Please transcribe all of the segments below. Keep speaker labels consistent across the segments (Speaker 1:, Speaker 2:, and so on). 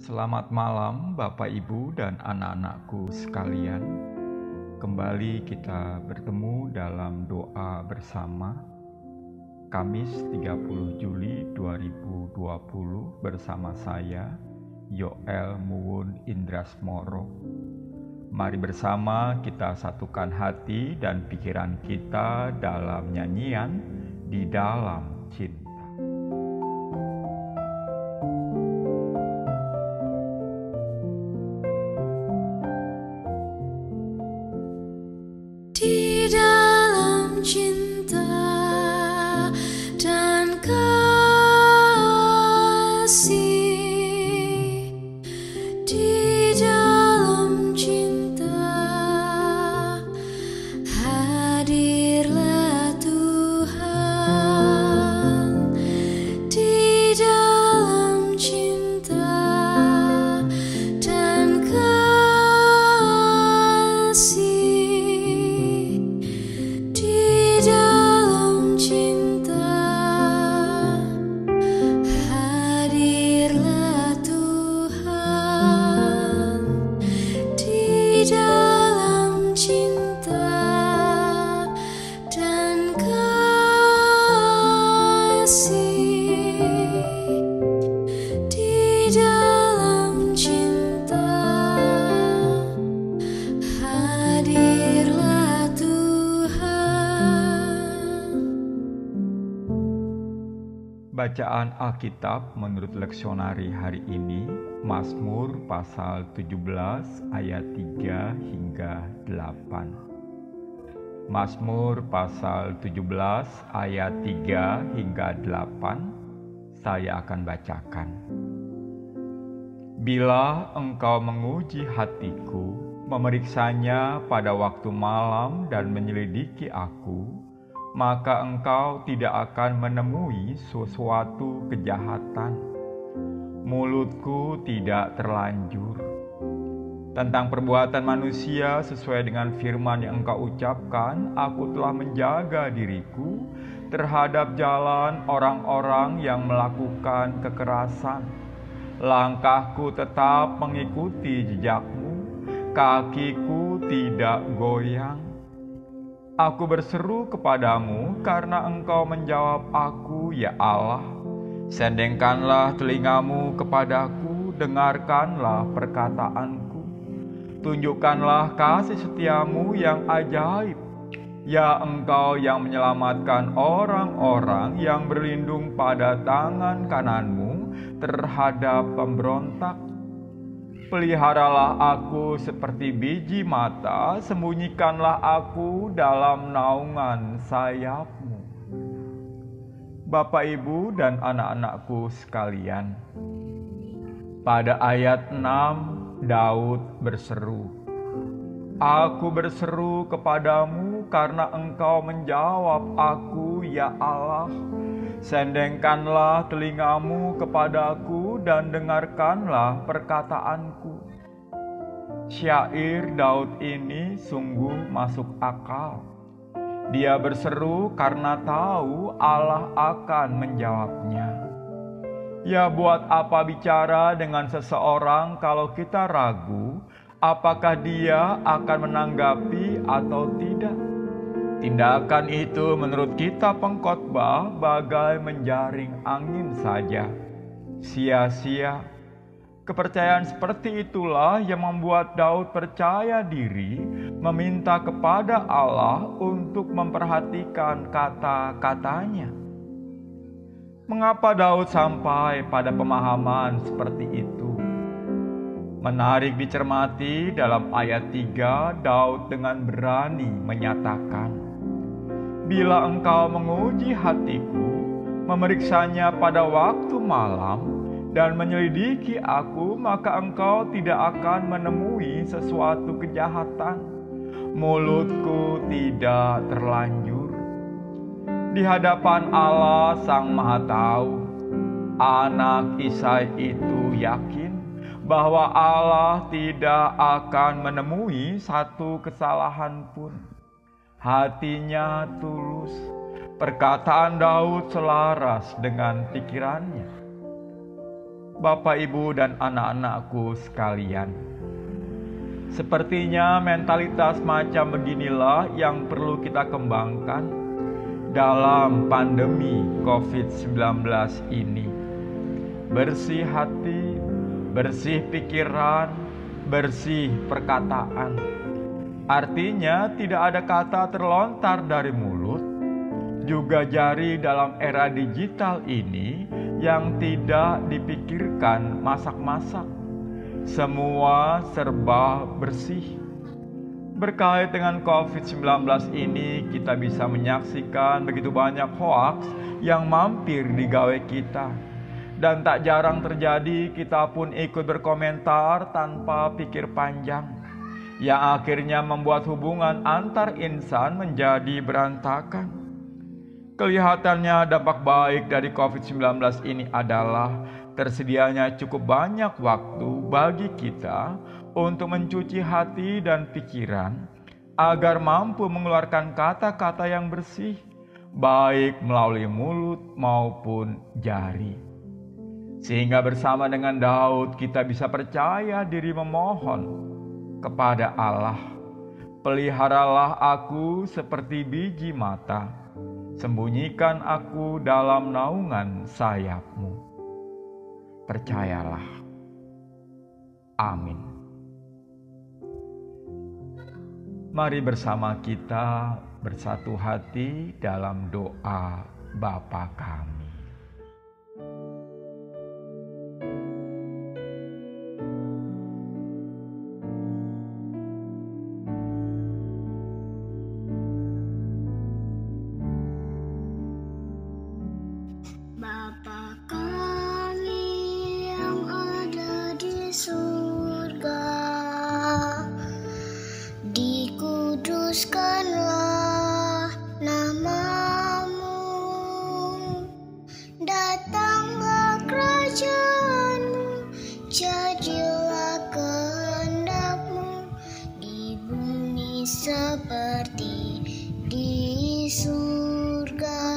Speaker 1: Selamat malam Bapak Ibu dan anak-anakku sekalian. Kembali kita bertemu dalam doa bersama Kamis 30 Juli 2020 bersama saya Yoel Muwun Indrasmoro. Mari bersama kita satukan hati dan pikiran kita dalam nyanyian Di Dalam Cinta.
Speaker 2: Di dalam cinta dan kasih, di dalam cinta hadirlah Tuhan. Di dalam cinta dan kasih,
Speaker 1: Bacaan Alkitab menurut leksionari hari ini, Mazmur pasal 17 ayat 3 hingga 8. Mazmur pasal 17 ayat 3 hingga 8 saya akan bacakan. Bila engkau menguji hatiku, memeriksanya pada waktu malam dan menyelidiki aku, maka engkau tidak akan menemui sesuatu kejahatan. Mulutku tidak terlanjur. Tentang perbuatan manusia sesuai dengan firman yang engkau ucapkan, aku telah menjaga diriku terhadap jalan orang-orang yang melakukan kekerasan. Langkahku tetap mengikuti jejakmu, kakiku tidak goyang. Aku berseru kepadamu karena engkau menjawab aku, ya Allah. Sendengkanlah telingamu kepadaku, dengarkanlah perkataanku. Tunjukkanlah kasih setiamu yang ajaib. Ya engkau yang menyelamatkan orang-orang yang berlindung pada tangan kananmu terhadap pemberontak. Peliharalah aku seperti biji mata, sembunyikanlah aku dalam naungan sayapmu. Bapak, Ibu, dan anak-anakku sekalian, pada ayat 6 Daud berseru, "Aku berseru kepadamu karena engkau menjawab aku, ya Allah. Sendengkanlah telingamu kepadaku dan dengarkanlah perkataanku." Syair Daud ini sungguh masuk akal. Dia berseru karena tahu Allah akan menjawabnya. Ya, buat apa bicara dengan seseorang kalau kita ragu apakah dia akan menanggapi atau tidak? Tindakan itu menurut kitab pengkhotbah bagai menjaring angin saja, sia-sia. Kepercayaan seperti itulah yang membuat Daud percaya diri meminta kepada Allah untuk memperhatikan kata-katanya. Mengapa Daud sampai pada pemahaman seperti itu? Menarik dicermati dalam ayat 3, Daud dengan berani menyatakan, "Bila engkau menguji hatiku, memeriksanya pada waktu malam, dan menyelidiki aku, maka engkau tidak akan menemui sesuatu kejahatan. Mulutku tidak terlanjur." Di hadapan Allah Sang Maha Tahu, anak Isai itu yakin bahwa Allah tidak akan menemui satu kesalahan pun. Hatinya tulus, perkataan Daud selaras dengan pikirannya. Bapak, Ibu, dan anak-anakku sekalian. Sepertinya mentalitas macam beginilah yang perlu kita kembangkan dalam pandemi COVID-19 ini. Bersih hati, bersih pikiran, bersih perkataan. Artinya tidak ada kata terlontar dari mulut, juga jari dalam era digital ini yang tidak dipikirkan masak-masak. Semua serba bersih. Berkait dengan COVID-19 ini, kita bisa menyaksikan begitu banyak hoaks yang mampir di gawe kita. Dan tak jarang terjadi kita pun ikut berkomentar tanpa pikir panjang, yang akhirnya membuat hubungan antar insan menjadi berantakan. Kelihatannya dampak baik dari COVID-19 ini adalah tersedianya cukup banyak waktu bagi kita untuk mencuci hati dan pikiran agar mampu mengeluarkan kata-kata yang bersih, baik melalui mulut maupun jari. Sehingga bersama dengan Daud kita bisa percaya diri memohon kepada Allah, "Peliharalah aku seperti biji mata, sembunyikan aku dalam naungan sayap-Mu." Percayalah. Amin. Mari bersama kita bersatu hati dalam doa Bapa kami.
Speaker 2: Bapa kami yang ada di surga, dikuduskanlah nama-Mu, datanglah kerajaan-Mu, jadilah kehendak-Mu di bumi seperti di surga.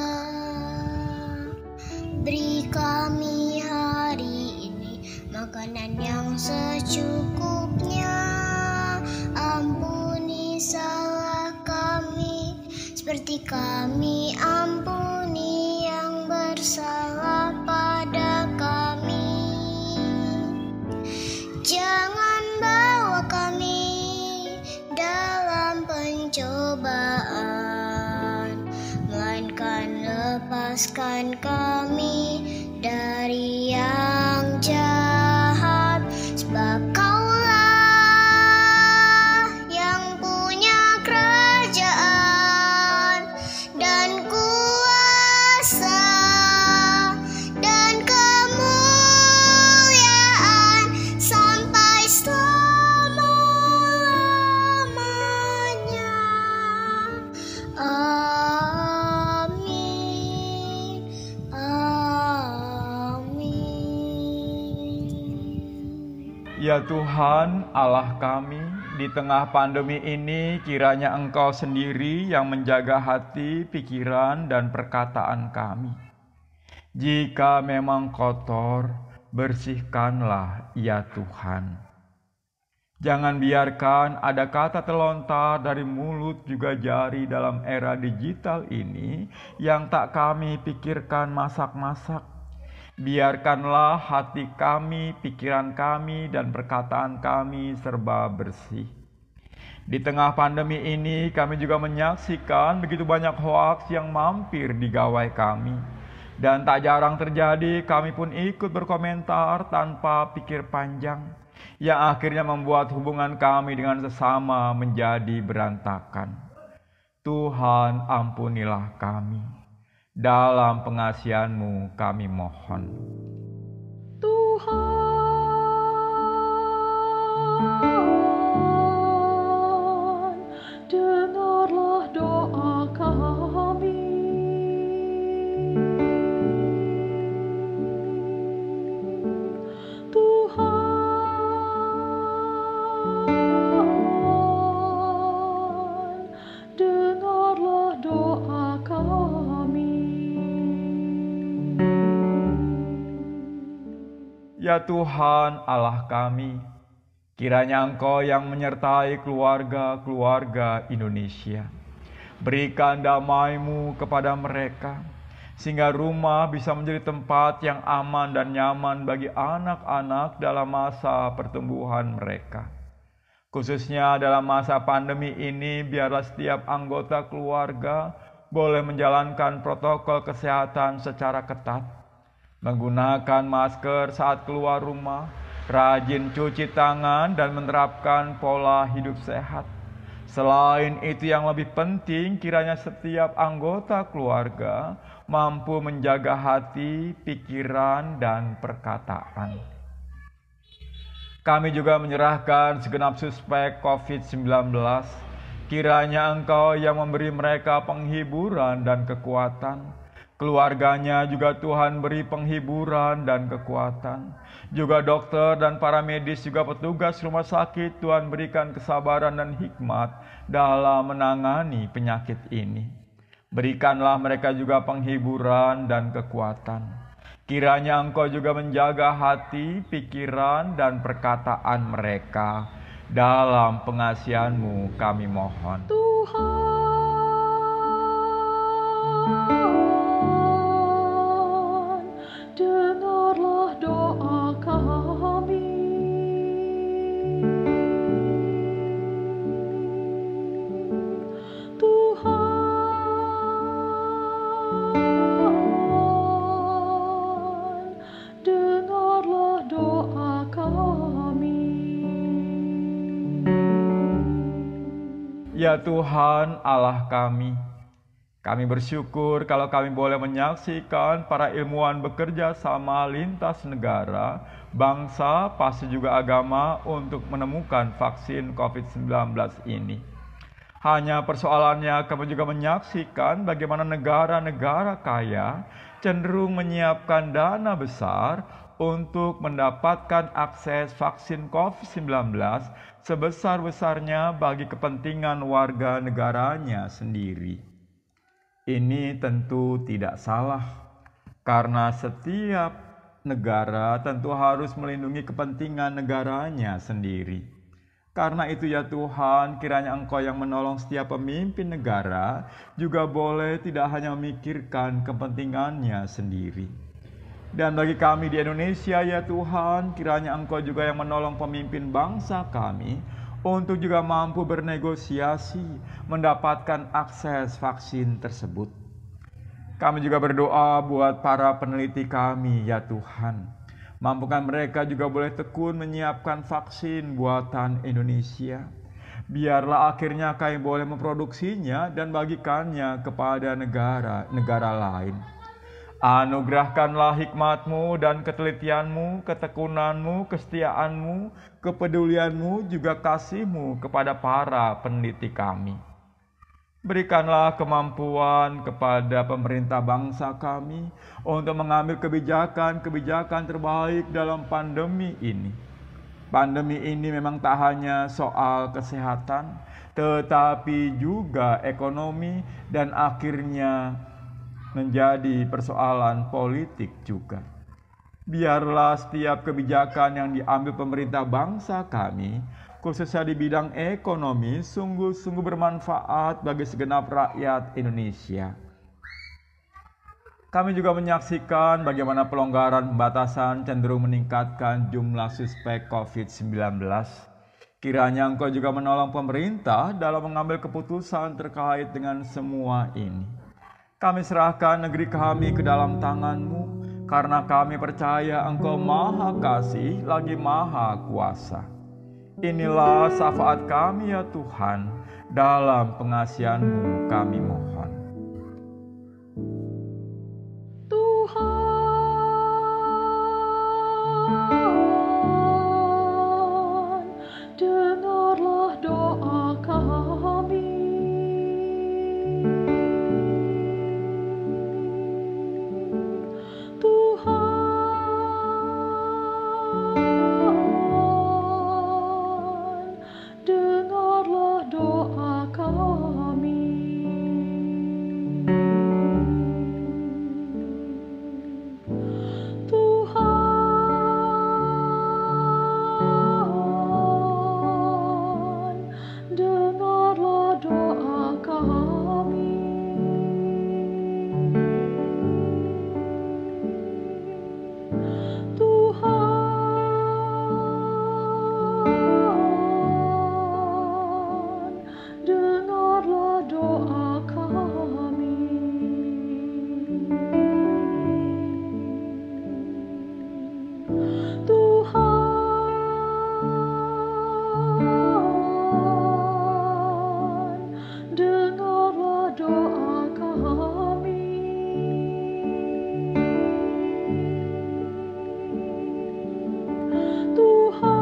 Speaker 2: Beri kami hari ini makanan yang secukupnya. Ampuni salah kami seperti kami ampuni yang bersalah pada kami. Jangan bawa kami dalam pencobaan, melainkan lepaskan kami dari yang jahat, sebab Kaulah yang punya kerajaan dan kuasa dan kemuliaan sampai selama-lamanya. Amin.
Speaker 1: Ya Tuhan Allah kami, di tengah pandemi ini kiranya Engkau sendiri yang menjaga hati, pikiran, dan perkataan kami. Jika memang kotor, bersihkanlah ya Tuhan. Jangan biarkan ada kata terlontar dari mulut juga jari dalam era digital ini yang tak kami pikirkan masak-masak. Biarkanlah hati kami, pikiran kami, dan perkataan kami serba bersih. Di tengah pandemi ini kami juga menyaksikan begitu banyak hoaks yang mampir di gawai kami. Dan tak jarang terjadi kami pun ikut berkomentar tanpa pikir panjang, yang akhirnya membuat hubungan kami dengan sesama menjadi berantakan. Tuhan ampunilah kami. Dalam pengasihan-Mu kami mohon.
Speaker 3: Tuhan, dengarlah doa kami. Tuhan, dengarlah doa kami.
Speaker 1: Ya Tuhan Allah kami, kiranya Engkau yang menyertai keluarga-keluarga Indonesia. Berikan damai-Mu kepada mereka, sehingga rumah bisa menjadi tempat yang aman dan nyaman bagi anak-anak dalam masa pertumbuhan mereka. Khususnya dalam masa pandemi ini, biarlah setiap anggota keluarga boleh menjalankan protokol kesehatan secara ketat, menggunakan masker saat keluar rumah, rajin cuci tangan, dan menerapkan pola hidup sehat. Selain itu, yang lebih penting, kiranya setiap anggota keluarga mampu menjaga hati, pikiran, dan perkataan. Kami juga menyerahkan segenap suspek COVID-19. Kiranya Engkau yang memberi mereka penghiburan dan kekuatan. Keluarganya juga Tuhan beri penghiburan dan kekuatan. Juga dokter dan para medis, juga petugas rumah sakit, Tuhan berikan kesabaran dan hikmat dalam menangani penyakit ini. Berikanlah mereka juga penghiburan dan kekuatan. Kiranya Engkau juga menjaga hati, pikiran, dan perkataan mereka. Dalam pengasihan-Mu kami mohon.
Speaker 3: Tuhan, dengarlah doa kami. Tuhan, dengarlah doa kami.
Speaker 1: Ya Tuhan Allah kami bersyukur kalau kami boleh menyaksikan para ilmuwan bekerja sama lintas negara, bangsa, pasti juga agama untuk menemukan vaksin COVID-19 ini. Hanya persoalannya kami juga menyaksikan bagaimana negara-negara kaya cenderung menyiapkan dana besar untuk mendapatkan akses vaksin COVID-19 sebesar-besarnya bagi kepentingan warga negaranya sendiri. Ini tentu tidak salah, karena setiap negara tentu harus melindungi kepentingan negaranya sendiri. Karena itu ya Tuhan, kiranya Engkau yang menolong setiap pemimpin negara juga boleh tidak hanya memikirkan kepentingannya sendiri. Dan bagi kami di Indonesia ya Tuhan, kiranya Engkau juga yang menolong pemimpin bangsa kami untuk juga mampu bernegosiasi mendapatkan akses vaksin tersebut. Kami juga berdoa buat para peneliti kami ya Tuhan. Mampukan mereka juga boleh tekun menyiapkan vaksin buatan Indonesia. Biarlah akhirnya kami boleh memproduksinya dan bagikannya kepada negara-negara lain. Anugerahkanlah hikmat-Mu dan ketelitian-Mu, ketekunan-Mu, kesetiaan-Mu, kepedulian-Mu, juga kasih-Mu kepada para peneliti kami. Berikanlah kemampuan kepada pemerintah bangsa kami untuk mengambil kebijakan-kebijakan terbaik dalam pandemi ini. Pandemi ini memang tak hanya soal kesehatan, tetapi juga ekonomi dan akhirnya menjadi persoalan politik juga. Biarlah setiap kebijakan yang diambil pemerintah bangsa kami, khususnya di bidang ekonomi, sungguh-sungguh bermanfaat bagi segenap rakyat Indonesia. Kami juga menyaksikan bagaimana pelonggaran pembatasan cenderung meningkatkan jumlah suspek COVID-19. Kiranya Engkau juga menolong pemerintah dalam mengambil keputusan terkait dengan semua ini. Kami serahkan negeri kami ke dalam tangan-Mu, karena kami percaya Engkau Maha Kasih lagi Maha Kuasa. Inilah syafaat kami ya Tuhan, dalam pengasihan-Mu kami mohon.
Speaker 3: Tuhan, dengarlah doa kami. Tuhan, dengarlah doa kami. Tuhan, dengarlah doa kami. Tuhan,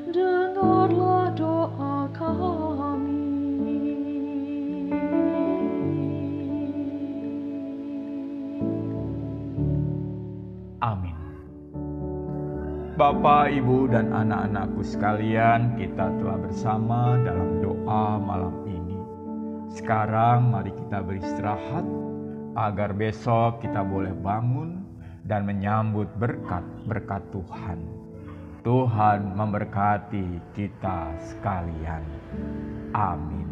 Speaker 3: dengarlah doa kami.
Speaker 1: Amin. Bapak, Ibu, dan anak-anakku sekalian, kita telah bersama dalam doa malam ini. Sekarang mari kita beristirahat agar besok kita boleh bangun dan menyambut berkat-berkat Tuhan. Tuhan memberkati kita sekalian. Amin.